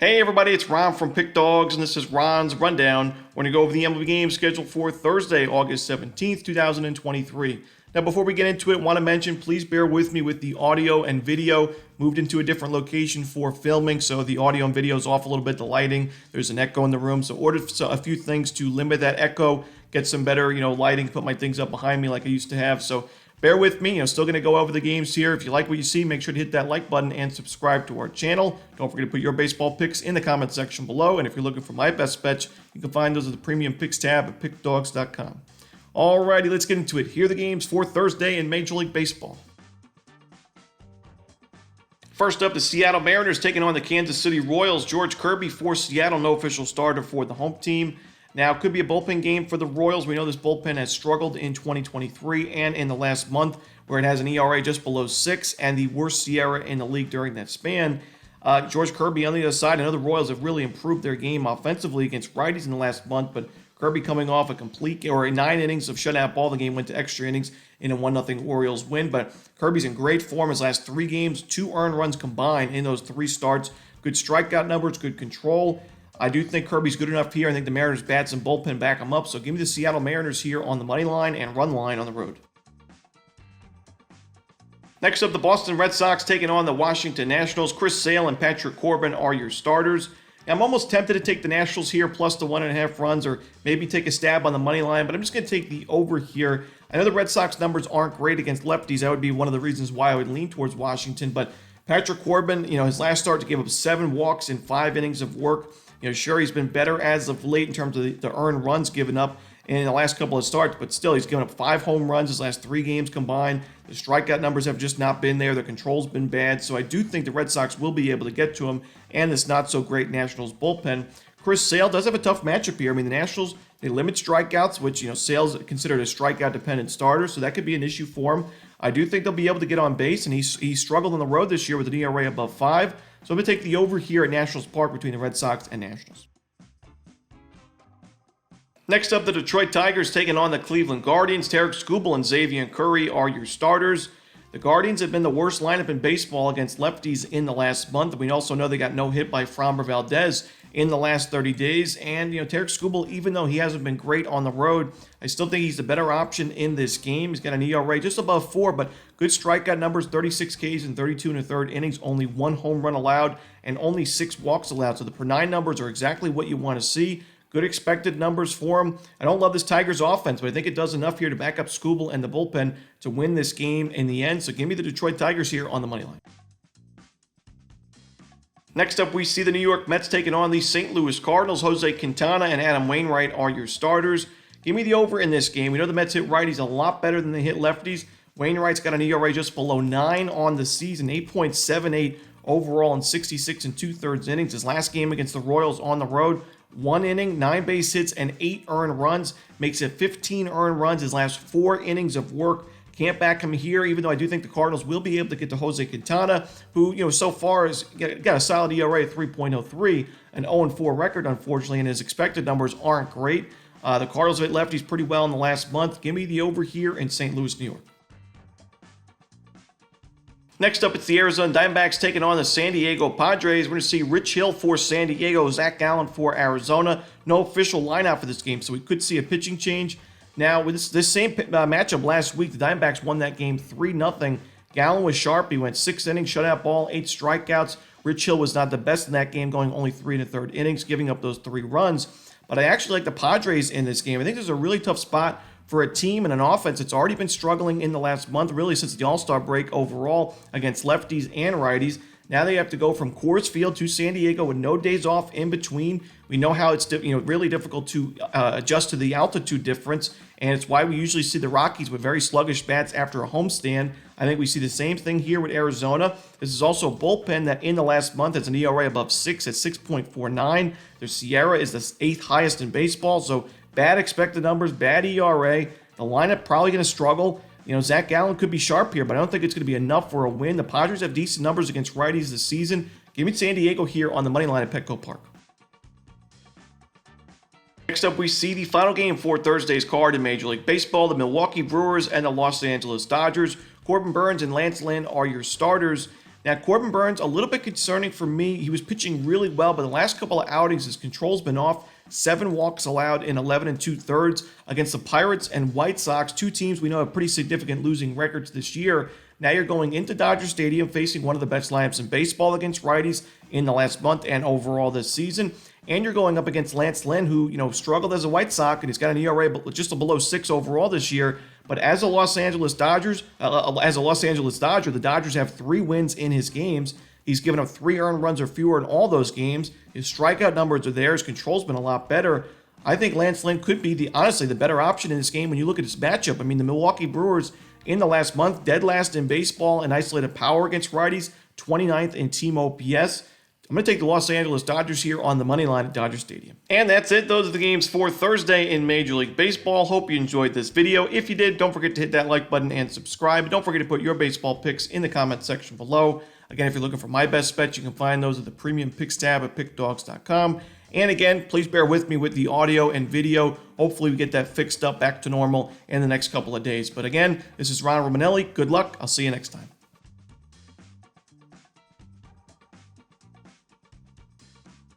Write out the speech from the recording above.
Hey everybody, it's Ron from Pick Dawgz, and this is Ron's Rundown. We're going to go over the MLB games scheduled for Thursday, August 17th, 2023. Now, before we get into it, I want to mention, please bear with me with the audio and video. Moved into a different location for filming, so the audio and video is off a little bit, the lighting. There's an echo in the room, so ordered a few things to limit that echo, get some better, lighting, put my things up behind me like I used to have. So bear with me. I'm still going to go over the games here. If you like what you see, make sure to hit that like button and subscribe to our channel. Don't forget to put your baseball picks in the comment section below. And if you're looking for my best bets, you can find those at the premium picks tab at pickdawgz.com. Alrighty, let's get into it. Here are the games for Thursday in Major League Baseball. First up, the Seattle Mariners taking on the Kansas City Royals. George Kirby for Seattle, no official starter for the home team. Now, it could be a bullpen game for the Royals. We know this bullpen has struggled in 2023 and in the last month, where it has an ERA just below 6 and the worst SIERA in the league during that span. George Kirby on the other side. I know the Royals have really improved their game offensively against righties in the last month, but Kirby coming off a 9 innings of shutout ball. The game went to extra innings in a 1-0 Orioles win, but Kirby's in great form. His last 3 games, 2 earned runs combined in those 3 starts. Good strikeout numbers, good control. I do think Kirby's good enough here. I think the Mariners bats and bullpen back him up. So give me the Seattle Mariners here on the money line and run line on the road. Next up, the Boston Red Sox taking on the Washington Nationals. Chris Sale and Patrick Corbin are your starters. Now, I'm almost tempted to take the Nationals here plus the 1.5 runs, or maybe take a stab on the money line, but I'm just going to take the over here. I know the Red Sox numbers aren't great against lefties. That would be one of the reasons why I would lean towards Washington. But Patrick Corbin, his last start, gave up 7 walks in 5 innings of work. Sure, he's been better as of late in terms of the earned runs given up in the last couple of starts, but still, he's given up 5 home runs his last 3 games combined. The strikeout numbers have just not been there. The control's been bad, so I do think the Red Sox will be able to get to him and this not-so-great Nationals bullpen. Chris Sale does have a tough matchup here. I mean, the Nationals, they limit strikeouts, which, Sale's considered a strikeout-dependent starter, so that could be an issue for him. I do think they'll be able to get on base, and he struggled on the road this year with an ERA above 5. So I'm going to take the over here at Nationals Park between the Red Sox and Nationals. Next up, the Detroit Tigers taking on the Cleveland Guardians. Tarek Skubal and Xavier Curry are your starters. The Guardians have been the worst lineup in baseball against lefties in the last month. We also know they got no hit by Framber Valdez in the last 30 days. And, Tarek Skubal, even though he hasn't been great on the road, I still think he's the better option in this game. He's got an ERA just above 4, but good strikeout numbers, 36 Ks in 32 1/3 innings, only 1 home run allowed, and only 6 walks allowed. So the per 9 numbers are exactly what you want to see. Good expected numbers for him. I don't love this Tigers offense, but I think it does enough here to back up Skubal and the bullpen to win this game in the end. So give me the Detroit Tigers here on the money line. Next up, we see the New York Mets taking on the St. Louis Cardinals. Jose Quintana and Adam Wainwright are your starters. Give me the over in this game. We know the Mets hit righties a lot better than they hit lefties. Wainwright's got an ERA just below 9 on the season, 8.78 overall in 66 2/3 innings. His last game against the Royals on the road, 1 inning, 9 base hits, and 8 earned runs. Makes it 15 earned runs his last 4 innings of work. Can't back him here, even though I do think the Cardinals will be able to get to Jose Quintana, who, so far has got a solid ERA of 3.03, an 0-4 record, unfortunately, and his expected numbers aren't great. The Cardinals hit lefties pretty well in the last month. Give me the over here in St. Louis, New York. Next up, it's the Arizona Diamondbacks taking on the San Diego Padres. We're going to see Rich Hill for San Diego, Zach Gallen for Arizona. No official lineup for this game, so we could see a pitching change. Now, with this same matchup last week, the Diamondbacks won that game 3-0. Gallen was sharp. He went 6 innings, shutout ball, 8 strikeouts. Rich Hill was not the best in that game, going only 3 1/3 innings, giving up those 3 runs. But I actually like the Padres in this game. I think there's a really tough spot for a team and an offense that's already been struggling in the last month, really since the All-Star break overall against lefties and righties. Now they have to go from Coors Field to San Diego with no days off in between. We know how it's really difficult to adjust to the altitude difference, and it's why we usually see the Rockies with very sluggish bats after a homestand. I think we see the same thing here with Arizona. This is also a bullpen that in the last month has an ERA above 6 at 6.49. Their SIERA is the 8th highest in baseball, so bad expected numbers, bad ERA. The lineup probably going to struggle. Zach Gallen could be sharp here, but I don't think it's going to be enough for a win. The Padres have decent numbers against righties this season. Give me San Diego here on the money line at Petco Park. Next up, we see the final game for Thursday's card in Major League Baseball, the Milwaukee Brewers and the Los Angeles Dodgers. Corbin Burnes and Lance Lynn are your starters. Now, Corbin Burnes, a little bit concerning for me. He was pitching really well, but the last couple of outings, his control's been off. 7 walks allowed in 11 2/3 against the Pirates and White Sox, 2 teams we know have pretty significant losing records this year. Now you're going into Dodger Stadium facing one of the best lineups in baseball against righties in the last month and overall this season. And you're going up against Lance Lynn, who, struggled as a White Sox, and he's got an ERA just below 6 overall this year. But as a Los Angeles Dodger, the Dodgers have 3 wins in his games. He's given up 3 earned runs or fewer in all those games. His strikeout numbers are there. His control's been a lot better. I think Lance Lynn could be honestly the better option in this game when you look at his matchup. I mean, the Milwaukee Brewers in the last month, dead last in baseball in isolated power against righties, 29th in team OPS. I'm going to take the Los Angeles Dodgers here on the money line at Dodger Stadium. And that's it. Those are the games for Thursday in Major League Baseball. Hope you enjoyed this video. If you did, don't forget to hit that like button and subscribe. Don't forget to put your baseball picks in the comment section below. Again, if you're looking for my best bets, you can find those at the premium picks tab at pickdawgz.com. And again, please bear with me with the audio and video. Hopefully we get that fixed up back to normal in the next couple of days. But again, this is Ron Romanelli. Good luck. I'll see you next time.